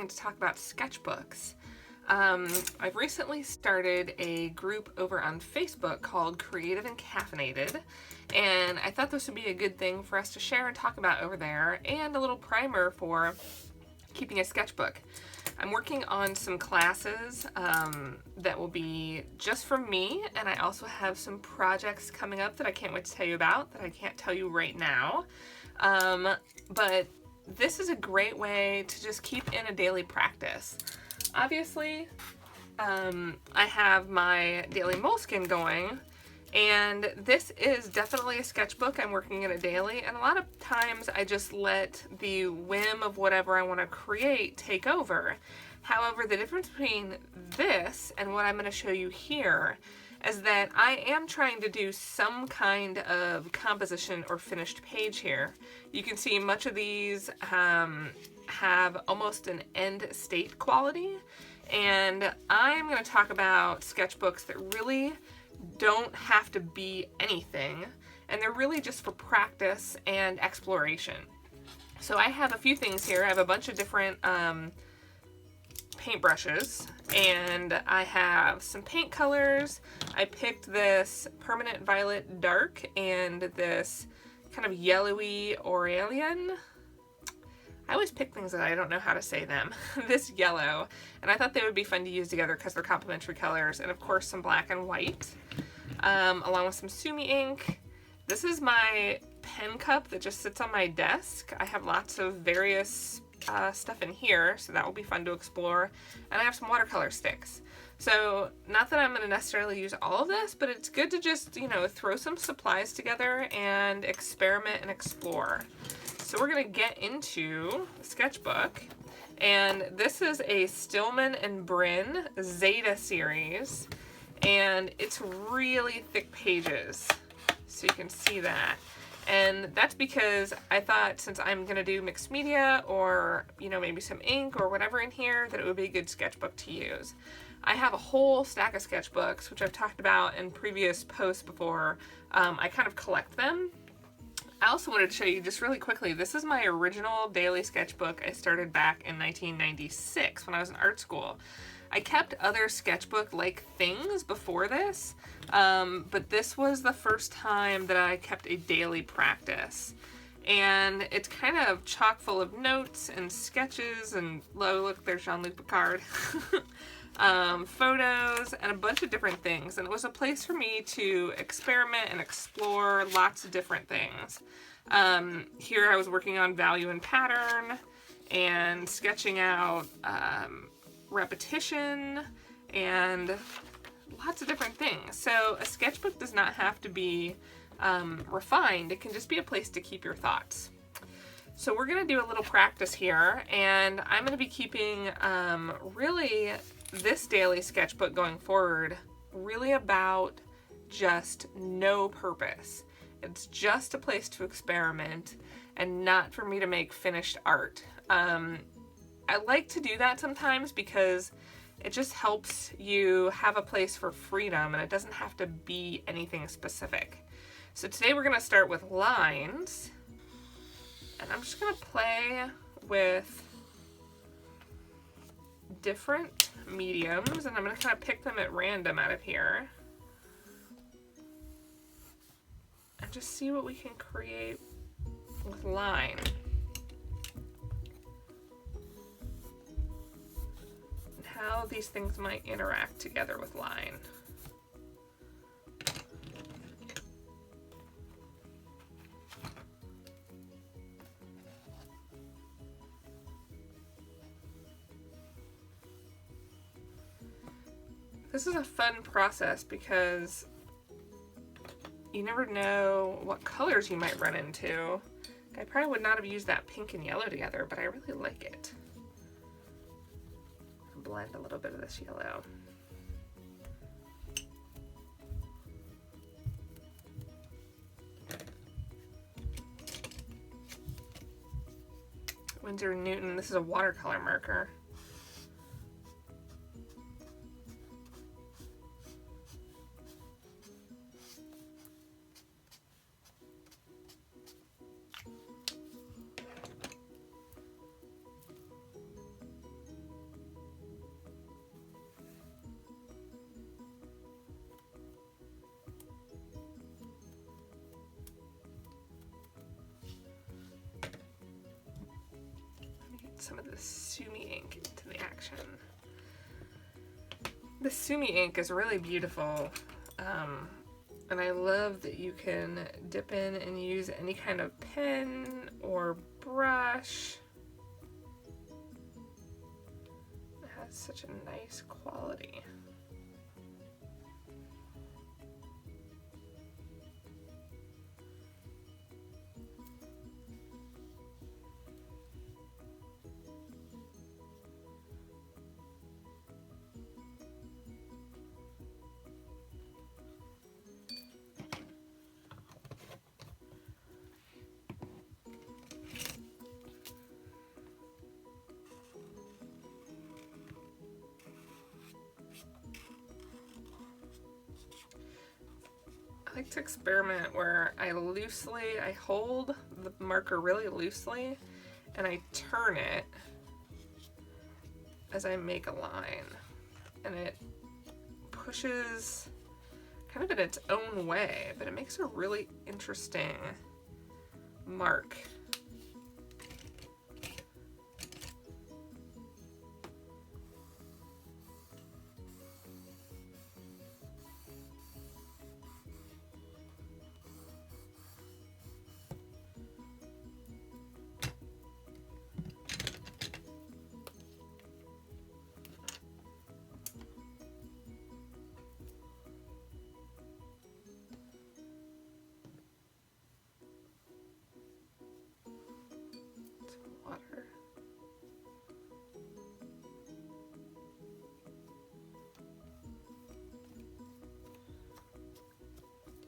wanted to talk about sketchbooks. I've recently started a group over on Facebook called Creative and Caffeinated, and I thought this would be a good thing for us to share and talk about over there, and a little primer for keeping a sketchbook. I'm working on some classes that will be just for me, and I also have some projects coming up that I can't wait to tell you about that I can't tell you right now. But this is a great way to just keep in a daily practice. Obviously, I have my daily moleskin going, and this is definitely a sketchbook. I'm working in it daily, and a lot of times I just let the whim of whatever I want to create take over. However, the difference between this and what I'm going to show you here is that I am trying to do some kind of composition or finished page here. You can see much of these have almost an end state quality, and I'm going to talk about sketchbooks that really don't have to be anything, and they're really just for practice and exploration. So I have a few things here. I have a bunch of different paintbrushes, and I have some paint colors. I picked this Permanent Violet Dark and this kind of yellowy Aurelian. I always pick things that I don't know how to say them. This yellow, and I thought they would be fun to use together because they're complementary colors, and of course some black and white, along with some Sumi ink. This is my pen cup that just sits on my desk. I have lots of various stuff in here, so that will be fun to explore. And I have some watercolor sticks. So not that I'm going to necessarily use all of this, but it's good to just, throw some supplies together and experiment and explore. So we're going to get into the sketchbook, and this is a Stillman and Bryn Zeta series, and it's really thick pages, so you can see that. And that's because I thought, since I'm going to do mixed media or, maybe some ink or whatever in here, that it would be a good sketchbook to use. I have a whole stack of sketchbooks, which I've talked about in previous posts before. I kind of collect them. I also wanted to show you just really quickly, this is my original daily sketchbook I started back in 1996 when I was in art school. I kept other sketchbook-like things before this, but this was the first time that I kept a daily practice. And it's kind of chock full of notes and sketches and, look, there's Jean-Luc Picard. Photos and a bunch of different things, and it was a place for me to experiment and explore lots of different things. Here I was working on value and pattern and sketching out repetition and lots of different things. So a sketchbook does not have to be refined. It can just be a place to keep your thoughts. So we're going to do a little practice here, and I'm going to be keeping really this daily sketchbook going forward really about just no purpose. It's just a place to experiment and not for me to make finished art. I like to do that sometimes because it just helps you have a place for freedom, and it doesn't have to be anything specific. So today we're going to start with lines, and I'm just going to play with different mediums, and I'm going to kind of pick them at random out of here and just see what we can create with line. And how these things might interact together with line. This is a fun process because you never know what colors you might run into. I probably would not have used that pink and yellow together, but I really like it. I'll blend a little bit of this yellow. Winsor & Newton, this is a watercolor marker. the Sumi ink into the action. The Sumi ink is really beautiful, and I love that you can dip in and use any kind of pen or brush. It has such a nice quality. I like to experiment where I hold the marker really loosely and I turn it as I make a line, and it pushes kind of in its own way, but it makes a really interesting mark.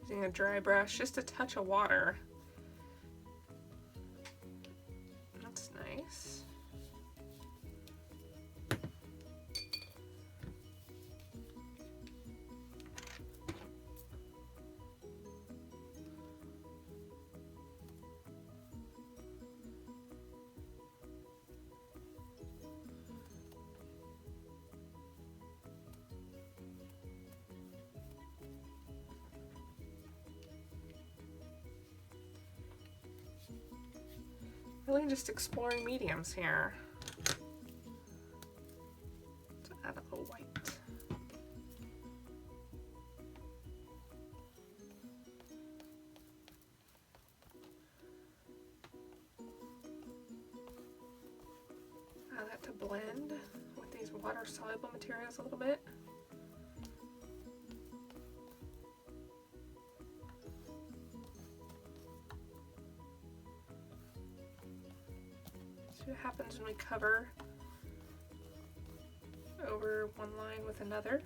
Using a dry brush, just a touch of water. That's nice. Really just exploring mediums here. To add a little white. Allow that to blend with these water-soluble materials a little bit. See what happens when we cover over one line with another.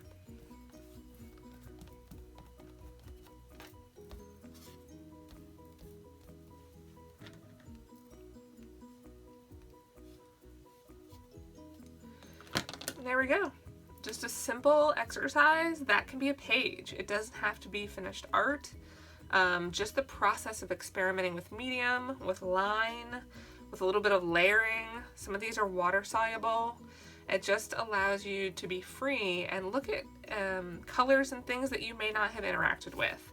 And there we go. Just a simple exercise that can be a page. It doesn't have to be finished art. Just the process of experimenting with medium, with line, with a little bit of layering. Some of these are water soluble. It just allows you to be free and look at colors and things that you may not have interacted with.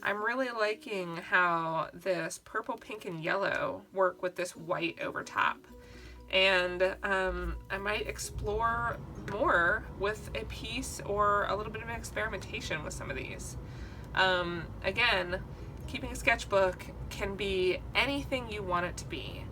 I'm really liking how this purple, pink, and yellow work with this white over top. And I might explore more with a piece or a little bit of experimentation with some of these. Again, keeping a sketchbook can be anything you want it to be.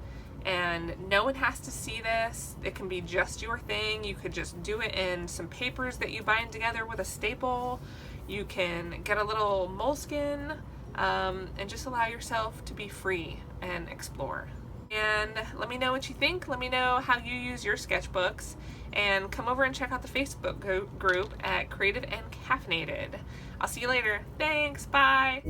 And no one has to see this. It can be just your thing. You could just do it in some papers that you bind together with a staple. You can get a little moleskin and just allow yourself to be free and explore. And let me know what you think. Let me know how you use your sketchbooks. And come over and check out the Facebook group at Creative and Caffeinated. I'll see you later. Thanks. Bye.